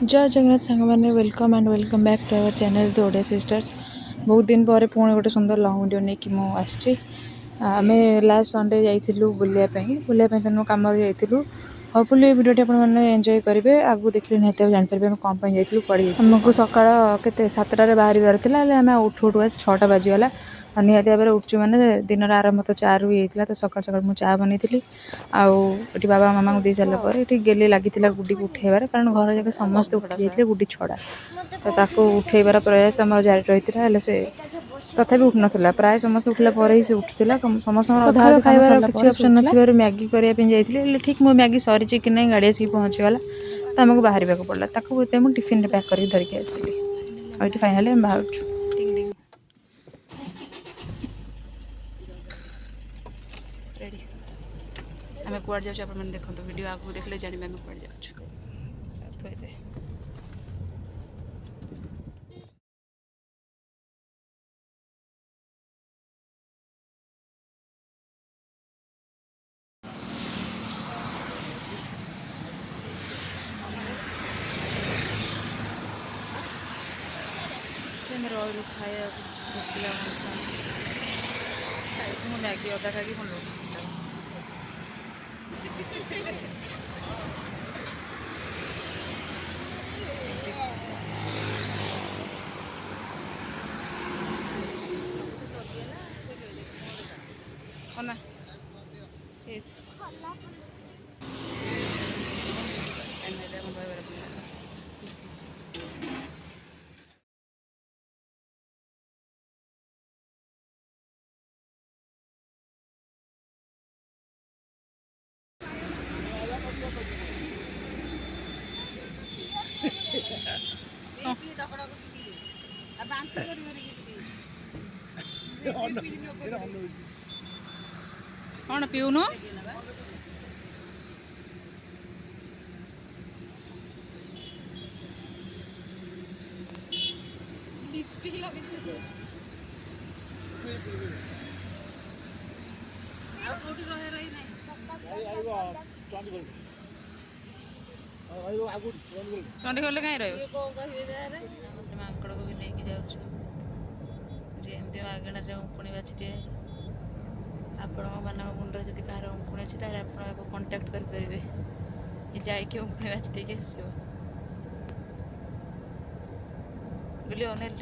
जय जगन्नाथ सांग मैंने welcome and welcome back to our channel the Odia sisters. बहुत दिन पर पुणी गोटे सुंदर लंग वीडियो नहीं कि मुझे आम लास्ट संडे जाइलु बुलायापी तेणु कम जाइलु। होपफुली ये वीडियो आपने एंजॉय करेंगे। आगू देखिए निहत जानीपारे आम कौन जाइलु पड़ी आमको सकाल के 7टार बाहर आम उठू उठू 6टा बाजीगला। निहत भाव में उठू मैंने दिन आरंभ तो चारू ही होता तो सकाल सकाल मुझे चा बनई आउे बाबा मामा को दे सारापर ये गेले लगी गुडी को उठेबार कारण घर जाक समस्त उठी जाते गुडी छड़ा तो उठेबार प्रयास आम जारी रही है से तथापि उठु नाला प्राय समस्त उठला ही से उठूला समस्त अधा खाइबार किसी ऑप्शन ना मैगी करने जाइए ठीक मो मैगी सरी कि नहीं गाड़ी आसिक पहुँचीगला तो आमको बाहर पड़ा मुझे टिफिन पैक करके धरिकी आसिली और ये फाइनाली आम बाहर रेडी आम कुआड़ जाऊँ आप देखते वीडियो आगू देखले जानवे आम कुआड़ जाऊँ रही खाया भोकिला मो मैगी अदा खाई भूल ना कौन पीऊन चंडीगढ़ कहीं रही से मांकड़ को भी लेकिन जाऊँ जमी मागणार उंकुणी बाची दिए आपण मान मुंडर जब कह उंकुणी अच्छी तार आप कंटाक्ट करेंगे जाकि उंकुणी बाची देके आसो बुझे अनेल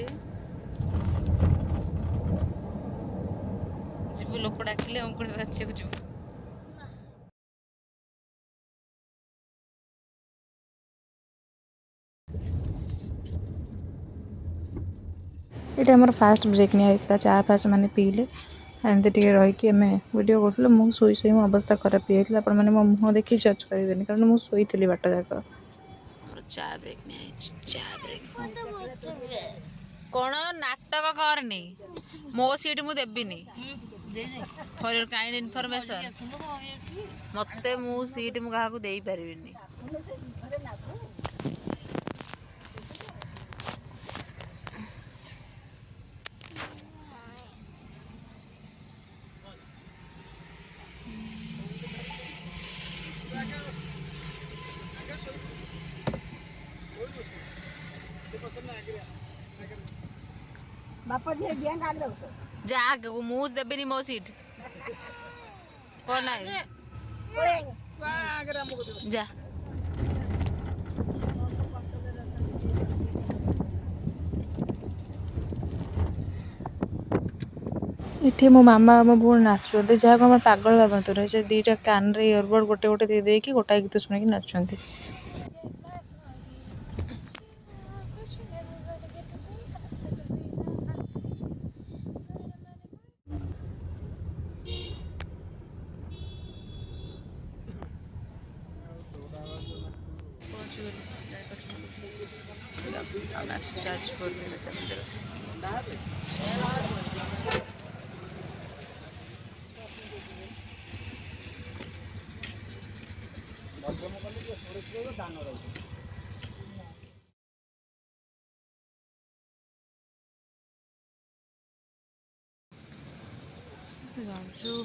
जीव लोक डाकिले उंकुणी बाची को जीव ये आम फास्ट ब्रेक नहीं चा फास्ट मैंने पीले एमती टे रहीकि आम वीडियो करूँ मुझे शोई शोई मो अवस्था खराब हो जाता आप मो मुँह देखी जज करेंगे कारण मुझे शोई बाट जाक चा ब्रेक नहीं चा ब्रेक कौन नाटक करनी मो सीट मुझे देविनी फॉर योर काइंड इनफॉरमेशन मत मु सीट मुझे दे पारिनी जाग मुझ देविनी मो सीट कौन है जा इटे मो मामा मो भूल नाचुंत जहाँ को पागल भावतु रहे से दीटा कान रे इयरबड गोटे गोटे दे देकी गोटाए गीत शुणिकी नाचुंत जाऊँ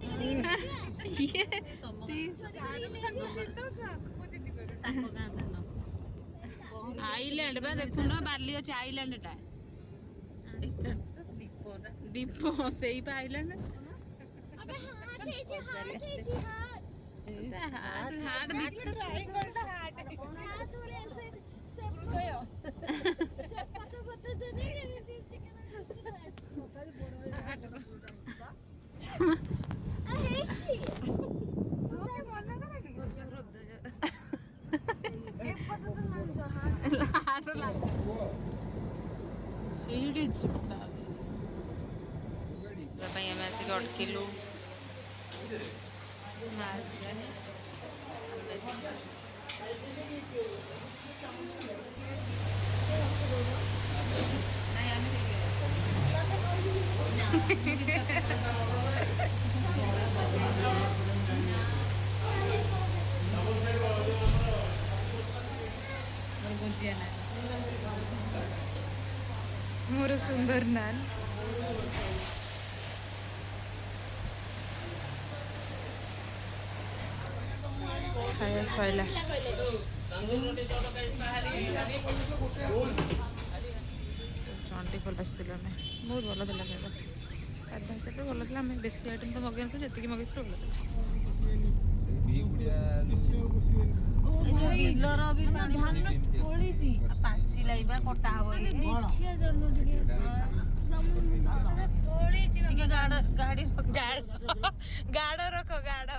आइलैंड बा देखु ना बाली अच्छे आइलैंड टा दीप से आइलैंड आम आसिक अटकिलु मोर सुंदर नान खाया सैला चंडीखोल आसलु आम बहुत भल था खाଇବା साधा हिसाब से भल था बेसी आइटम तो मगेन जी मगे भल ବିଲର ବି ଧାନ ଫଳିଛି ପାଚିଲା ବା କଟା ହବ ଦେଖିଆ ଜନ୍ନ ଟିକେ ଗାଡି ଗାଡ ରଖ ଗାଡ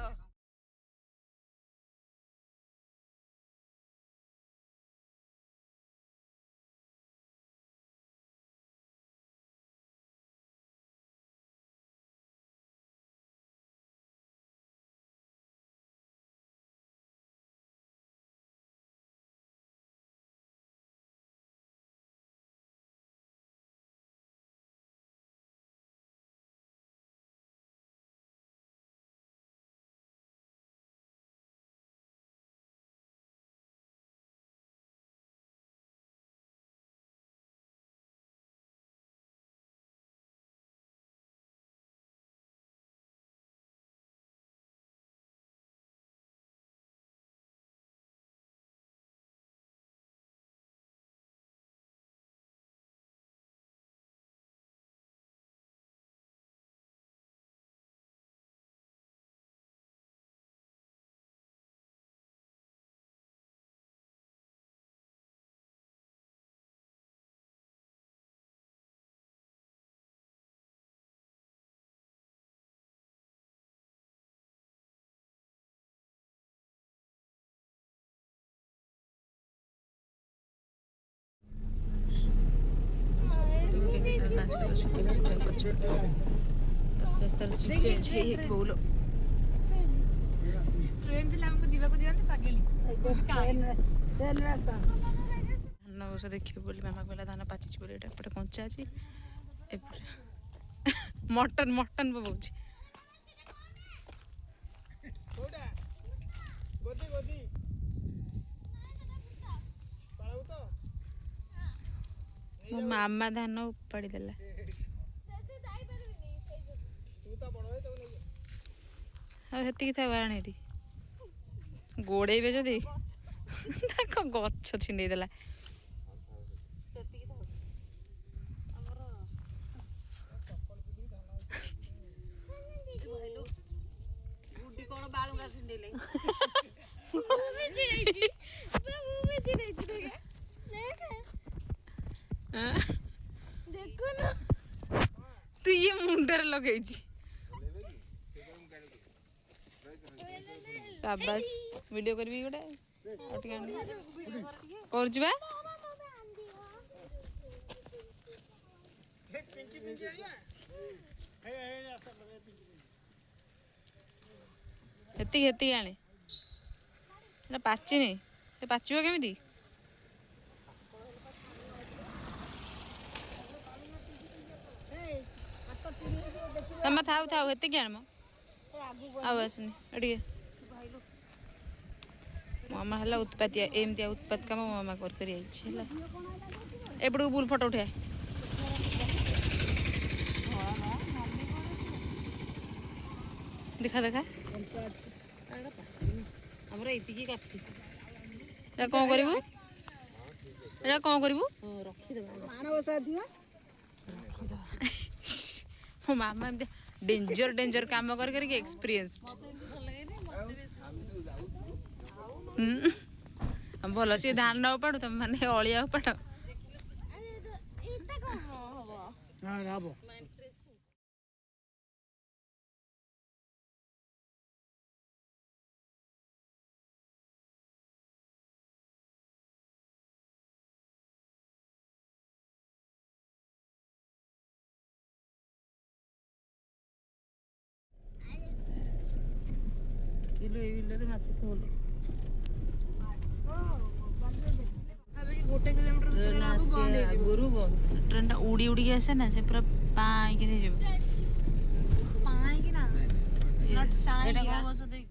ट्रेन थी आमको जीवाक दिखाते पागली धान गस देखिए बोली मामा कहला धान पाचिच बोली एपटे कंचा अच्छी मटन मटन पकाउछि मो मामा धान उपाड़ी देला हेतिक था आने गोड़े जदि गछ छिंडे देला କଣ ବାଳୁଙ୍ଗା ଛିଣ୍ଡେଇଲେ तू ये मुंडर लगे शाबाश वीडियो करबी गोटे कर हेती आने पाचिनी पाचिब केमी तमें थाऊ थाऊ हेती आण आउ आसनी एटिके मामा है उत्पातिया एमती उत्पात काम मामा कर एपटू बुल फटो उठे ଦେଖା ଦେଖା କଞ୍ଚା ଅଛି। ଆମର ଏତିକି କାଫି। ଏଇଟା କ'ଣ କରିବୁ? ଏଇଟା କ'ଣ କରିବୁ? ରଖିଦେବା ମାଣବସା ଅଛି ନା? ମୋ ମାମା ଏମିତି ଡେଞ୍ଜର କାମ କରି କରିକି ଏକ୍ସପିରିଏନ୍ସଡ। ଭଲ ସିଏ ଧାନ ଉପାଡୁ ତମେ ମାନେ ଅଳିଆ ଉପାଡ। ହଁ ହବ। କିଲୋ ଏଇ ବିଲରେ ମାଛ ଖୋଲ। ଗୋଟେ କିଲୋମିଟର ଆଗରୁ ବନ୍ଦ। ଟ୍ରେନଟା ଉଡ଼ି ଉଡ଼ିକି ଆସେ ନା ସେ ପୁରା ପାଇଁକି ଯିବ ପାଇଁକି ନା ଏଇଟା କଣ ଗଛ ଦେଇକି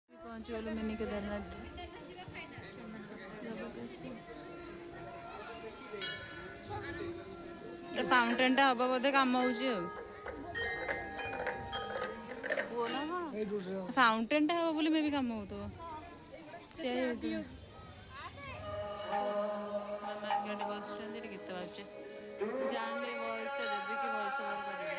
ପହଞ୍ଚିଗଲୁ ମିନି କେଦାରନାଥ। ଫାଉଣ୍ଟେନଟା ହବ ବୋଧେ କାମ ହଉଛି ଆଉ। ଫାଉଣ୍ଟେନଟା ହବ ବୋଲି ମେ ବି କାମ ହଉଥିବ। ସେ ମାମା ଆଗେ ବସୁଛନ୍ତି ଏଠି ଗୀତ ବାଜୁଛି। ଜାଣିଲେ ଭଏସରେ ଦେବି କି ଭଏସ ଓଭର କରିବି।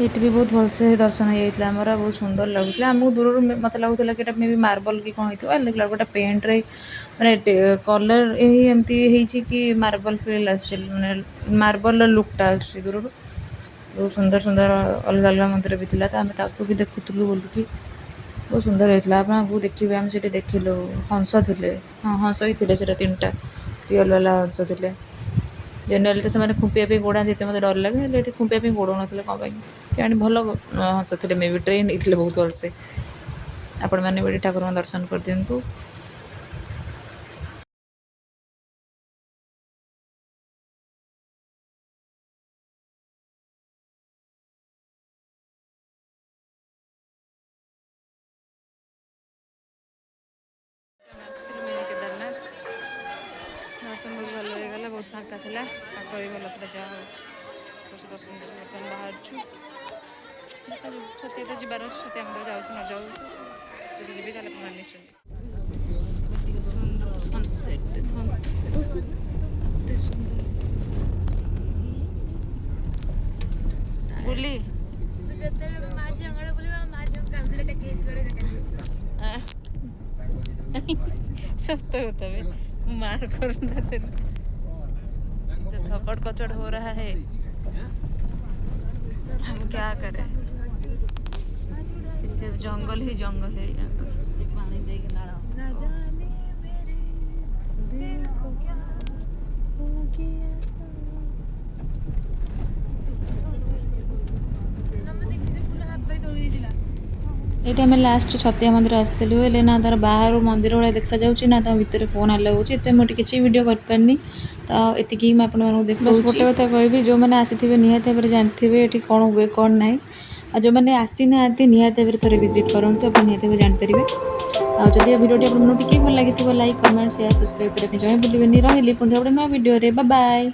ଏଠି ବି ବହୁତ ଭଲସେ ଦର୍ଶନ ହେଇଯାଇଥିଲା ଆମର, ବହୁତ ସୁନ୍ଦର ଲାଗୁଥିଲା। ଆମକୁ ଦୂରରୁ ମୋତେ ଲାଗୁଥିଲା କି ଏଇଟା ମେ ବି ମାର୍ବଲ କି କ'ଣ ହେଇଥିବ, ଦେଖିଲା ବେଳକୁ ଗୋଟେ ପେଣ୍ଟରେ ମାନେ କଲର ଏମିତି ହେଇଛି କି ମାର୍ବଲ ଫିଲ୍ ଆସୁଛି, ମାନେ ମାର୍ବଲର ଲୁକ୍ଟା ଆସୁଛି ଦୂରରୁ। ବହୁତ ସୁନ୍ଦର ସୁନ୍ଦର ଅଲଗା ଅଲଗା ମନ୍ଦିର ବି ଥିଲା, ତ ଆମେ ତାକୁ ବି ଦେଖୁଥିଲୁ ବୋଲିକି। ବହୁତ ସୁନ୍ଦର ହେଇଥିଲା। ଆପଣ ଆଗକୁ ଦେଖିବେ, ଆମେ ସେଠି ଦେଖିଲୁ ହଂସ ଥିଲେ। ହଁ ହଂସ ହିଁ ଥିଲେ, ସେଇଟା 3ଟା ରିଅଲ୍ ବାଲା ହଂସ ଥିଲେ। ଜେନେରାଲି ତ ସେମାନେ ଖୁମ୍ପିବା ପାଇଁ ଗୋଡ଼ାନ୍ତି, ଏତେ ମୋତେ ଡର ଲାଗେ, ହେଲେ ଏଠି ଖୁମ୍ପିବା ପାଇଁ ଗୋଡ଼ଉନଥିଲେ କ'ଣ ପାଇଁ କେଜାଣି। ଭଲ ହଂସ ଥିଲେ, ମେ ବି ଟ୍ରେନ୍ ହେଇଥିଲେ ବହୁତ ଭଲସେ। ଆପଣମାନେ ବି ଏଠି ଠାକୁରଙ୍କ ଦର୍ଶନ କରିଦିଅନ୍ତୁ। ଦର୍ଶନ ବହୁତ ଭଲ ହେଇଗଲା, ବହୁତ ଫାଙ୍କା ଥିଲା, ପାଗ ବି ଭଲ ଥିଲା। ଯାହା ହଉ ଦର୍ଶନ କରି ବର୍ତ୍ତମାନ ବାହାରୁଛୁ। ଦେଖାଯିବ ଛତିଆ ତ ଯିବାର ଅଛି, ଛତିଆ ମନ୍ଦିର ଯାଉଛି ନ ଯାଉଛି, ଯଦି ଯିବି ତାହେଲେ ଆପଣ ନିଶ୍ଚୟ। ସୁନ୍ଦର ସନସେଟ୍ ଦେଖନ୍ତୁ, ଏତେ ସୁନ୍ଦର। ବୁଲି ଯେତେବେଳେ ମାଝି ଅଙ୍ଗଳ ବୁଲିବା, ମାଝି କାନ୍ଧରେ ଟେକି ହେଇଥିବାର ଦେଖାଯିବ। सत्य होता है मार करना तेरे जो थपड़ कचड़ हो रहा है, हम क्या करें। सिर्फ जंगल ही जंगल है यहाँ पर। ପାଣି ଦେଇକି ନାଳ ना जाने मेरे दिल को क्या हो गया। ଏଇଠି ଆମେ ଲାଷ୍ଟ ଛତିଆ ମନ୍ଦିର ଆସିଥିଲୁ, ହେଲେ ନା ତା'ର ବାହାରୁ ମନ୍ଦିର ଭଳିଆ ଦେଖାଯାଉଛି, ନା ତା ଭିତରେ ଫୋନ୍ ଆଲାଉ ହେଉଛି। ଏଥିପାଇଁ ମୁଁ ଟିକେ କିଛି ଭିଡ଼ିଓ କରିପାରିନି, ତ ଏତିକି ହିଁ ମୁଁ ଆପଣମାନଙ୍କୁ ଦେଖାଉଛି। ଗୋଟେ କଥା କହିବି, ଯେଉଁମାନେ ଆସିଥିବେ ନିହାତି ଭାବରେ ଜାଣିଥିବେ ଏଠି କ'ଣ ହୁଏ କ'ଣ ନାହିଁ। ଆଉ ଯେଉଁମାନେ ଆସିନାହାନ୍ତି ନିହାତି ଭାବରେ ଥରେ ଭିଜିଟ୍ କରନ୍ତୁ, ଆପଣ ନିହାତି ଭାବେ ଜାଣିପାରିବେ। ଆଉ ଯଦି ଏ ଭିଡ଼ିଓଟି ଆପଣଙ୍କୁ ଟିକେ ଭଲ ଲାଗିଥିବ, ଲାଇକ୍ କମେଣ୍ଟ ସେୟାର ସବସ୍କ୍ରାଇବ୍ କରିବା ପାଇଁ ଜମା ଭୁଲିବେନି। ରହିଲି ପୁଣି ଗୋଟେ ନୂଆ ଭିଡ଼ିଓରେ, ବାଏ ବାଏ।